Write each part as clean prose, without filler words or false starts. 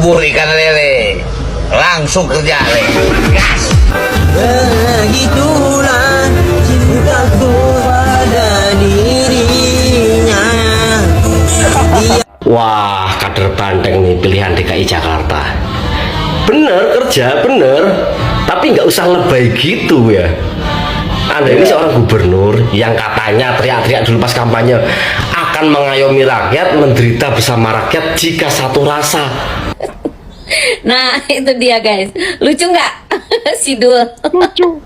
ubur-ubur ikan lele, langsung kerja le. Gas. Begitulah cintaku pada dirinya. Wah, kader Banteng nih pilihan DKI Jakarta. Bener kerja, bener. Tapi nggak usah lebay gitu ya. Anda ini seorang gubernur yang katanya teriak-teriak dulu pas kampanye akan mengayomi rakyat, menderita bersama rakyat jika satu rasa. Nah itu dia guys, lucu nggak? Sidul lucu.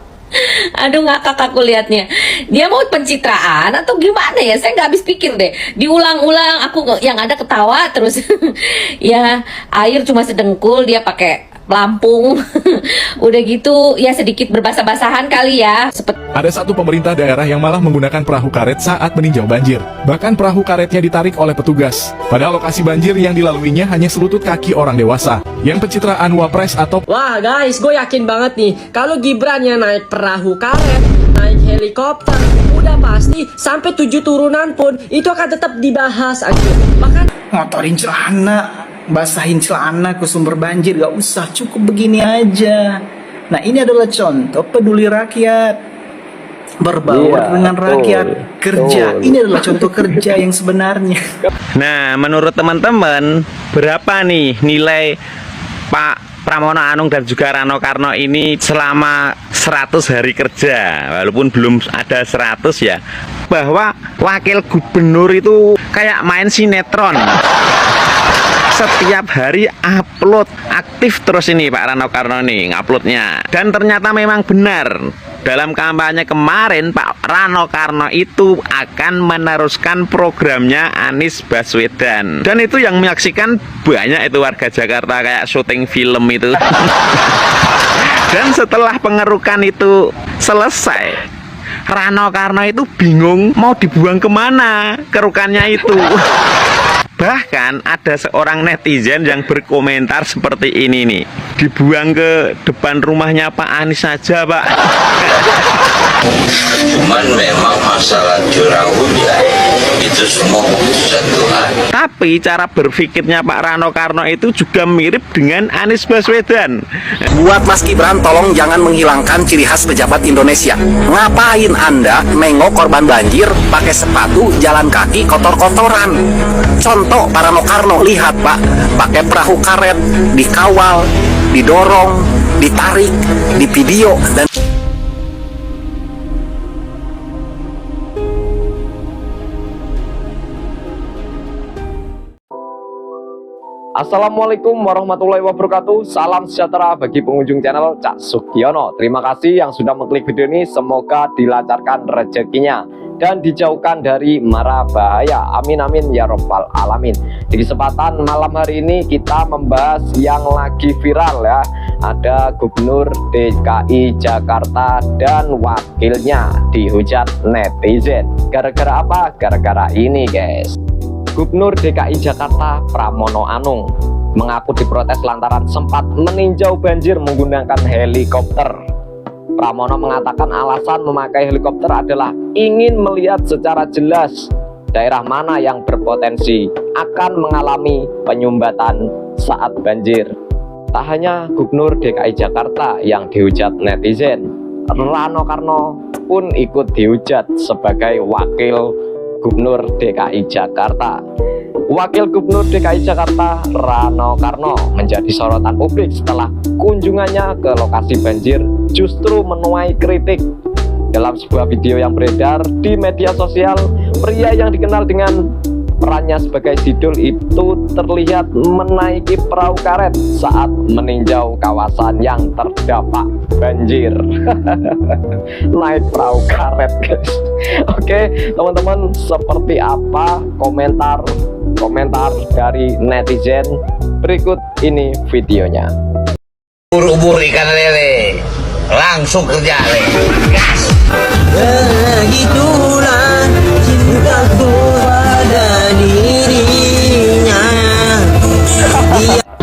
Aduh ngakak aku liatnya. Dia mau pencitraan atau gimana ya? Saya nggak habis pikir deh. Diulang-ulang aku yang ada ketawa terus. Ya air cuma sedengkul, dia pakai Lampung. Udah gitu ya sedikit berbasah-basahan kali ya. Ada satu pemerintah daerah yang malah menggunakan perahu karet saat meninjau banjir. Bahkan perahu karetnya ditarik oleh petugas. Pada lokasi banjir yang dilaluinya hanya selutut kaki orang dewasa. Yang pencitraan wapres atau... Wah guys, gue yakin banget nih kalau Gibran yang naik perahu karet, naik helikopter, udah pasti sampai 7 turunan pun itu akan tetap dibahas aja. Bahkan ngotorin celana, basahin celana ke sumber banjir, gak usah, cukup begini aja. Nah ini adalah contoh peduli rakyat, berbaur dengan rakyat, kerja. Ini adalah contoh kerja yang sebenarnya. Nah menurut teman-teman, berapa nih nilai Pak Pramono Anung dan juga Rano Karno ini selama 100 hari kerja, walaupun belum ada 100 ya, bahwa wakil gubernur itu kayak main sinetron, setiap hari upload, aktif terus ini Pak Rano Karno nih nguploadnya. Dan ternyata memang benar, dalam kampanye kemarin Pak Rano Karno itu akan meneruskan programnya Anies Baswedan. Dan itu yang menyaksikan banyak itu warga Jakarta kayak syuting film itu. Dan setelah pengerukan itu selesai, Rano Karno itu bingung mau dibuang kemana kerukannya itu. Bahkan ada seorang netizen yang berkomentar seperti ini nih, dibuang ke depan rumahnya Pak Anies saja Pak. Cuman memang masalah curang hujan itu semua keputusan Tuhan. Tapi cara berpikirnya Pak Rano Karno itu juga mirip dengan Anies Baswedan. Buat Mas Gibran, tolong jangan menghilangkan ciri khas pejabat Indonesia. Ngapain Anda nengok korban banjir pakai sepatu, jalan kaki kotor-kotoran? Contoh Pak Rano Karno, lihat Pak, pakai perahu karet, dikawal, didorong, ditarik, di video dan... Assalamualaikum warahmatullahi wabarakatuh. Salam sejahtera bagi pengunjung channel Cak Sugiono. Terima kasih yang sudah mengklik video ini. Semoga dilancarkan rezekinya dan dijauhkan dari mara bahaya. Amin amin ya robbal alamin. Di kesempatan malam hari ini kita membahas yang lagi viral ya. Ada Gubernur DKI Jakarta dan wakilnya dihujat netizen. Gara-gara apa? Gara-gara ini guys. Gubernur DKI Jakarta Pramono Anung mengaku diprotes lantaran sempat meninjau banjir menggunakan helikopter. Pramono mengatakan alasan memakai helikopter adalah ingin melihat secara jelas daerah mana yang berpotensi akan mengalami penyumbatan saat banjir. Tak hanya Gubernur DKI Jakarta yang dihujat netizen, Rano Karno pun ikut dihujat sebagai wakil Gubernur DKI Jakarta. Wakil Gubernur DKI Jakarta Rano Karno menjadi sorotan publik setelah kunjungannya ke lokasi banjir justru menuai kritik. Dalam sebuah video yang beredar di media sosial, pria yang dikenal dengan perannya sebagai Sidul itu terlihat menaiki perahu karet saat meninjau kawasan yang terdampak banjir. Naik perahu karet guys. Oke teman-teman, seperti apa komentar dari netizen? Berikut ini videonya. Ubur-ubur ikan lele, langsung kerja le. Gas. Begitulah cintaku pada dirinya.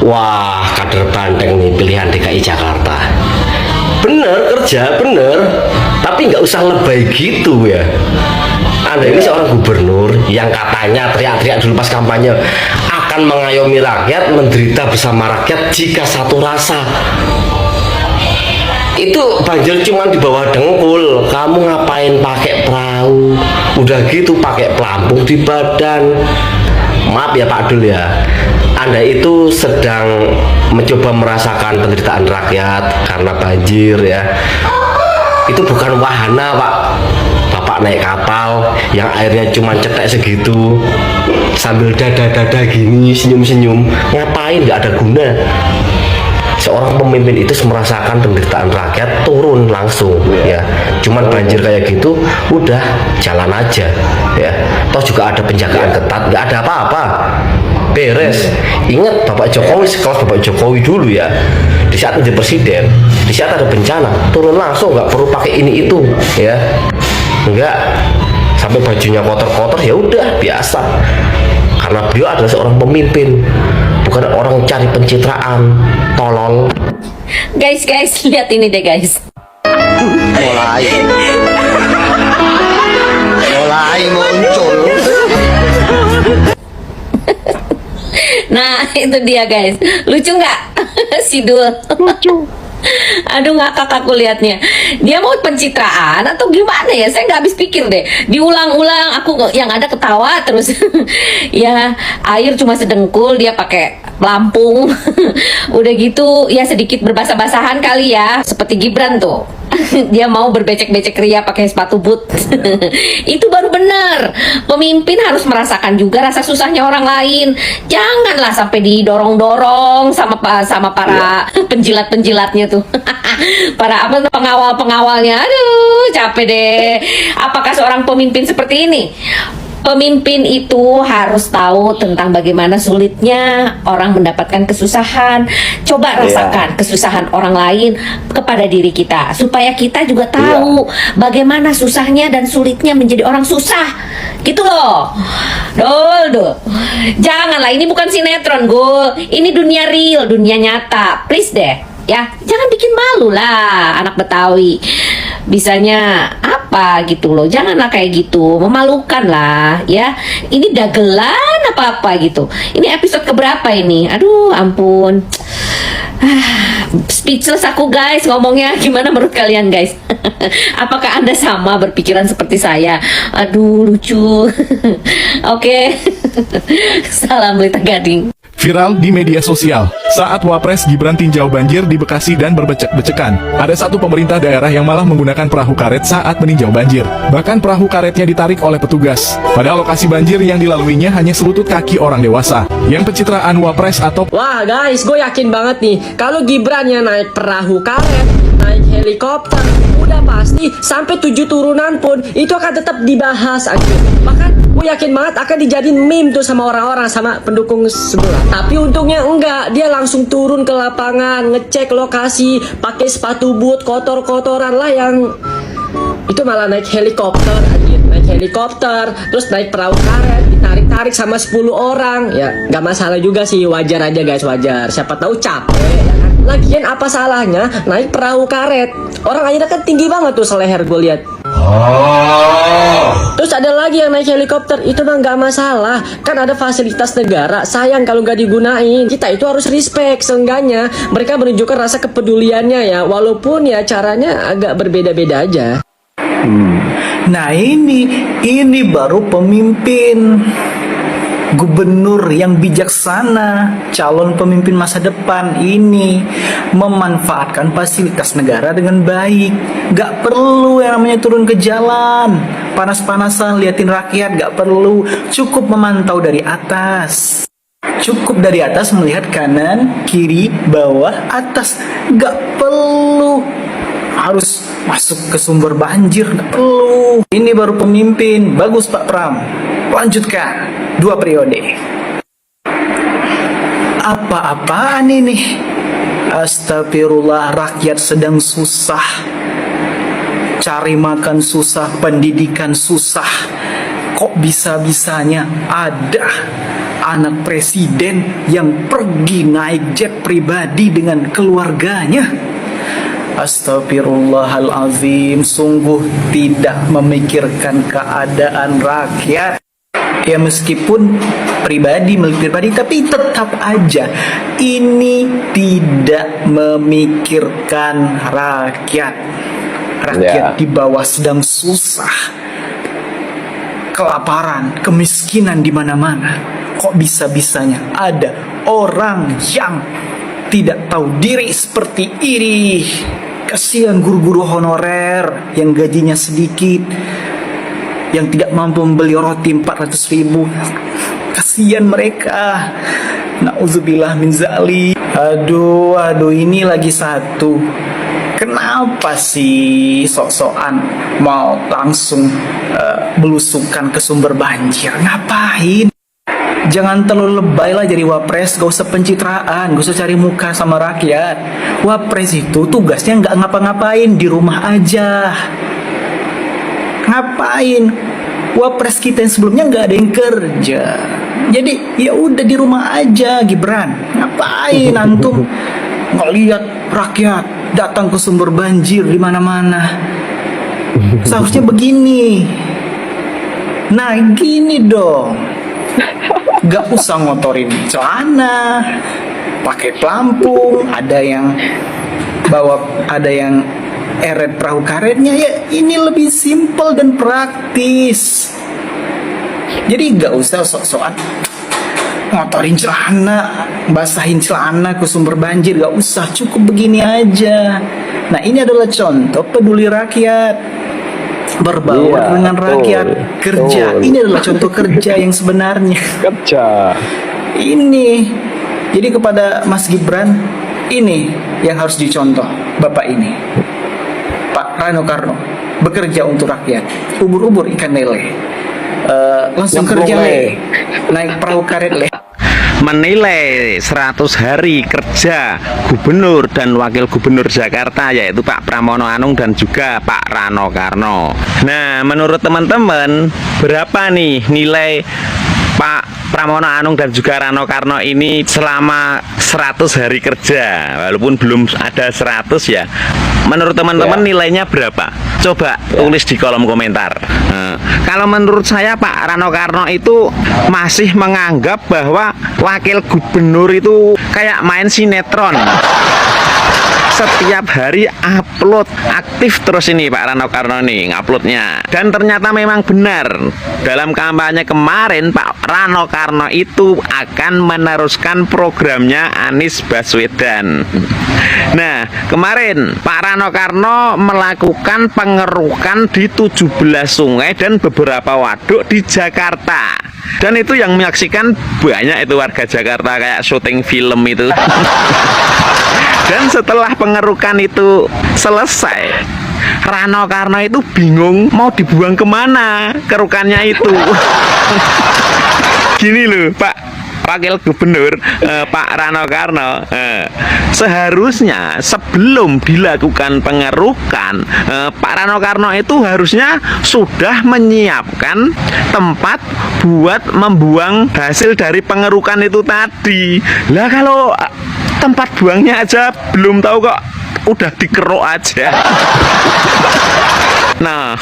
Wah, kader Banteng nih pilihan DKI Jakarta. Bener kerja, bener. Tapi nggak usah lebay gitu ya. Anda ini seorang gubernur yang katanya teriak-teriak dulu pas kampanye akan mengayomi rakyat, menderita bersama rakyat jika satu rasa. Itu banjir cuma di bawah dengkul, kamu ngapain pakai perahu? Udah gitu pakai pelampung di badan. Maaf ya Pak Dul ya, Anda itu sedang mencoba merasakan penderitaan rakyat karena banjir ya. Itu bukan wahana Pak. Bapak naik kapal yang airnya cuma cetek segitu sambil dada-dada gini, senyum-senyum, ngapain? Nggak ada guna. Seorang pemimpin itu merasakan penderitaan rakyat, turun langsung ya. Cuman banjir kayak gitu udah jalan aja ya. Toh juga ada penjagaan ketat, nggak ada apa-apa, beres. Ingat Bapak Jokowi, sekelas Bapak Jokowi dulu ya, di saat menjadi presiden, di saat ada bencana turun langsung, nggak perlu pakai ini itu ya. Enggak sampai bajunya kotor-kotor, ya udah biasa, karena beliau adalah seorang pemimpin, bukan orang cari pencitraan, tolol. Guys, lihat ini deh guys. Mulai muncul. Nah, itu dia guys. Lucu nggak? Si Dul. Lucu. Aduh, ngakak aku liatnya. Dia mau pencitraan atau gimana ya? Saya nggak habis pikir deh. Diulang-ulang, aku yang ada ketawa terus. Ya, air cuma sedengkul, dia pakai pelampung. Udah gitu, ya sedikit berbasah-basahan kali ya. Seperti Gibran tuh. Dia mau berbecek-becek ria pakai sepatu boot. Itu baru benar. Pemimpin harus merasakan juga rasa susahnya orang lain. Janganlah sampai didorong-dorong sama para penjilat-penjilatnya tuh. Para pengawal-pengawalnya. Aduh, capek deh. Apakah seorang pemimpin seperti ini? Pemimpin itu harus tahu tentang bagaimana sulitnya orang mendapatkan kesusahan. Coba rasakan kesusahan orang lain kepada diri kita, supaya kita juga tahu bagaimana susahnya dan sulitnya menjadi orang susah. Gitu loh. Dul. Janganlah, ini bukan sinetron, Gul. Ini dunia real, dunia nyata. Please deh. Ya, jangan bikin malu lah anak Betawi. Bisanya apa gitu loh, janganlah kayak gitu, memalukan lah ya. Ini dagelan apa gitu. Ini episode keberapa ini? Aduh ampun. Speechless aku guys ngomongnya. Gimana menurut kalian guys? Apakah Anda sama berpikiran seperti saya? Aduh lucu. Oke. Salam Berita Gading. Viral di media sosial saat Wapres Gibran tinjau banjir di Bekasi dan berbecek-becekan. Ada satu pemerintah daerah yang malah menggunakan perahu karet saat meninjau banjir. Bahkan perahu karetnya ditarik oleh petugas. Pada lokasi banjir yang dilaluinya hanya selutut kaki orang dewasa. Yang pencitraan Wapres atau Wah guys, gue yakin banget nih, kalau Gibran yang naik perahu karet, naik helikopter, udah pasti sampai 7 turunan pun itu akan tetap dibahas aja. Bahkan gue yakin banget akan dijadiin meme tuh sama orang-orang, sama pendukung sebelah. Tapi untungnya enggak, dia langsung turun ke lapangan, ngecek lokasi, pakai sepatu boot, kotor-kotoran lah yang itu malah naik helikopter aja. Naik helikopter, terus naik perahu karet, ditarik-tarik sama 10 orang. Ya, nggak masalah juga sih, wajar aja guys, wajar. Siapa tahu capek, ya kan? Lagian apa salahnya naik perahu karet? Orang akhirnya kan tinggi banget tuh seleher gue lihat. Terus ada lagi yang naik helikopter, itu mah nggak masalah, kan ada fasilitas negara. Sayang kalau nggak digunain. Kita itu harus respect, seenggaknya mereka menunjukkan rasa kepeduliannya ya, walaupun ya caranya agak berbeda-beda aja. Nah ini baru pemimpin, gubernur yang bijaksana, calon pemimpin masa depan ini memanfaatkan fasilitas negara dengan baik. Gak perlu yang namanya turun ke jalan, panas-panasan liatin rakyat, gak perlu. Cukup memantau dari atas. Cukup dari atas melihat kanan, kiri, bawah, atas. Gak perlu harus masuk ke sumber banjir, gak perlu. Ini baru pemimpin. Bagus Pak Pram, lanjutkan 2 periode. Apa-apaan ini? Astagfirullah, rakyat sedang susah, cari makan susah, pendidikan susah. Kok bisa-bisanya ada anak presiden yang pergi naik jet pribadi dengan keluarganya? Astagfirullahalazim, sungguh tidak memikirkan keadaan rakyat. Ya meskipun milik pribadi, tapi tetap aja ini tidak memikirkan rakyat. Rakyat di bawah sedang susah, kelaparan, kemiskinan di mana-mana. Kok bisa-bisanya ada orang yang tidak tahu diri seperti ini? Kasihan guru-guru honorer yang gajinya sedikit, yang tidak mampu membeli roti 400.000. Kasihan mereka. Nauzubillah min zalik. Aduh, ini lagi satu. Kenapa sih sok-sokan mau langsung belusukan ke sumber banjir? Ngapain? Jangan terlalu lebay lah jadi wapres, gak usah pencitraan, gak usah cari muka sama rakyat. Wapres itu tugasnya nggak ngapa-ngapain, di rumah aja. Ngapain? Wapres kita yang sebelumnya nggak ada yang kerja. Jadi ya udah di rumah aja, Gibran. Ngapain antum ngeliat rakyat datang ke sumber banjir di mana-mana? Seharusnya begini. Nah, gini dong. Gak usah ngotorin celana, pakai pelampung, ada yang eret perahu karetnya. Ya ini lebih simpel dan praktis. Jadi gak usah sok-sokan ngotorin celana, basahin celana ke sumber banjir. Gak usah, cukup begini aja. Nah, ini adalah contoh peduli rakyat, berbaur dengan rakyat, kerja. Ini adalah contoh kerja yang sebenarnya. Kerja. Ini. Jadi kepada Mas Gibran, ini yang harus dicontoh Bapak ini, Pak Rano Karno, bekerja untuk rakyat. Ubur-ubur ikan lele, langsung kerja le, naik perahu karet le. Menilai 100 hari kerja Gubernur dan Wakil Gubernur Jakarta, yaitu Pak Pramono Anung dan juga Pak Rano Karno. Nah, menurut teman-teman, berapa nih nilai Pak Pramono Anung dan juga Rano Karno ini selama 100 hari kerja? Walaupun belum ada 100 ya. Menurut teman-teman nilainya berapa? Coba tulis di kolom komentar. Kalau menurut saya Pak Rano Karno itu masih menganggap bahwa wakil gubernur itu kayak main sinetron. Setiap hari upload, aktif terus ini Pak Rano Karno nih nguploadnya. Dan ternyata memang benar, dalam kampanye kemarin Pak Rano Karno itu akan meneruskan programnya Anies Baswedan. Nah, kemarin Pak Rano Karno melakukan pengerukan di 17 sungai dan beberapa waduk di Jakarta. Dan itu yang menyaksikan banyak itu warga Jakarta kayak syuting film itu. Dan setelah pengerukan itu selesai, Rano Karno itu bingung mau dibuang kemana kerukannya itu. Gini loh Pak Wakil Gubernur Pak Rano Karno, seharusnya sebelum dilakukan pengerukan, Pak Rano Karno itu harusnya sudah menyiapkan tempat buat membuang hasil dari pengerukan itu tadi. Lah kalau tempat buangnya aja belum tahu kok udah dikeruk aja. Nah,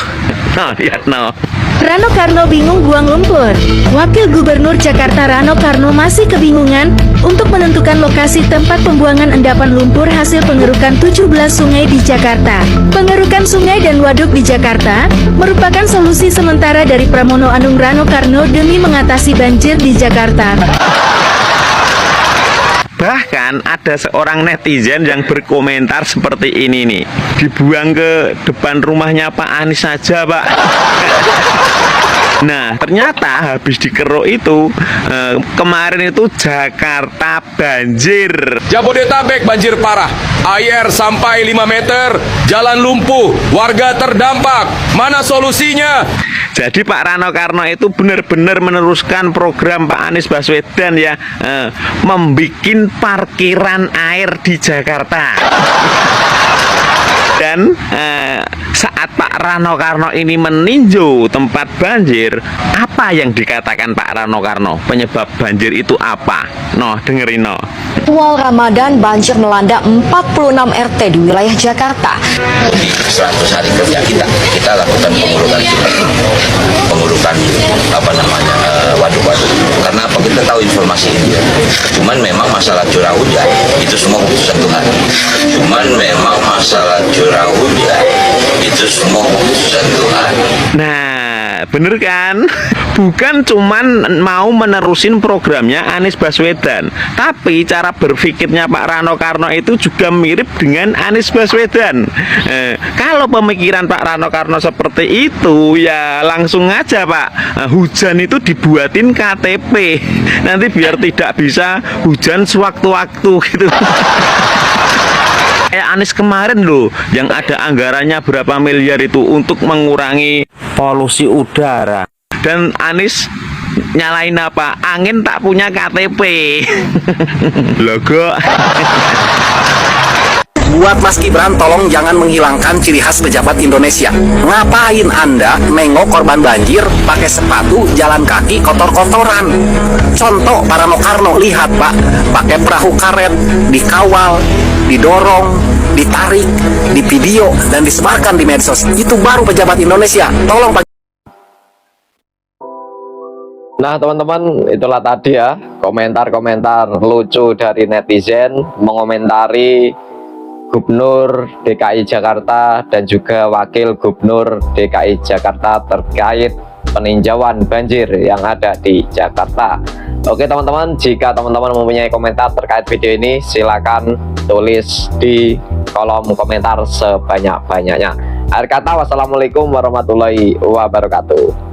lihat no. Rano Karno bingung buang lumpur. Wakil Gubernur Jakarta Rano Karno masih kebingungan untuk menentukan lokasi tempat pembuangan endapan lumpur hasil pengerukan 17 sungai di Jakarta. Pengerukan sungai dan waduk di Jakarta merupakan solusi sementara dari Pramono Anung Rano Karno demi mengatasi banjir di Jakarta. Bahkan ada seorang netizen yang berkomentar seperti ini nih, dibuang ke depan rumahnya Pak Anies saja Pak. Nah, ternyata habis dikeruk itu kemarin itu Jakarta banjir. Jabodetabek banjir parah, air sampai 5 meter, jalan lumpuh, warga terdampak. Mana solusinya? Jadi Pak Rano Karno itu benar-benar meneruskan program Pak Anies Baswedan ya, membikin parkiran air di Jakarta. Dan saat saat Pak Rano Karno ini meninjau tempat banjir, apa yang dikatakan Pak Rano Karno? Penyebab banjir itu apa? Noh, dengerin noh. Awal Ramadan banjir melanda 46 RT di wilayah Jakarta. Di 100 hari kerja kita lakukan pengurukan waduk-waduk. Karena apa? Kita tahu informasi ini. Cuman memang masalah curah hujan itu semua keputusan Tuhan. Nah, bener kan? Bukan cuman mau menerusin programnya Anies Baswedan, tapi cara berpikirnya Pak Rano Karno itu juga mirip dengan Anies Baswedan. Kalau pemikiran Pak Rano Karno seperti itu, ya langsung aja Pak, hujan itu dibuatin KTP, nanti biar tidak bisa hujan sewaktu-waktu gitu. Kayak Anies kemarin loh, yang ada anggarannya berapa miliar itu untuk mengurangi polusi udara. Dan Anies nyalain apa? Angin tak punya KTP. Logo. Buat Mas Gibran, tolong jangan menghilangkan ciri khas pejabat Indonesia. Ngapain Anda nengok korban banjir pakai sepatu, jalan kaki, kotor-kotoran? Contoh Pak Rano Karno, lihat Pak, pakai perahu karet, dikawal, didorong, ditarik, di video, dan disebarkan di medsos. Itu baru pejabat Indonesia. Tolong Pak. Nah teman-teman, itulah tadi ya komentar-komentar lucu dari netizen mengomentari Gubernur DKI Jakarta dan juga Wakil Gubernur DKI Jakarta terkait peninjauan banjir yang ada di Jakarta. Oke teman-teman, jika teman-teman mempunyai komentar terkait video ini, silakan tulis di kolom komentar sebanyak-banyaknya. Akhir kata, wassalamualaikum warahmatullahi wabarakatuh.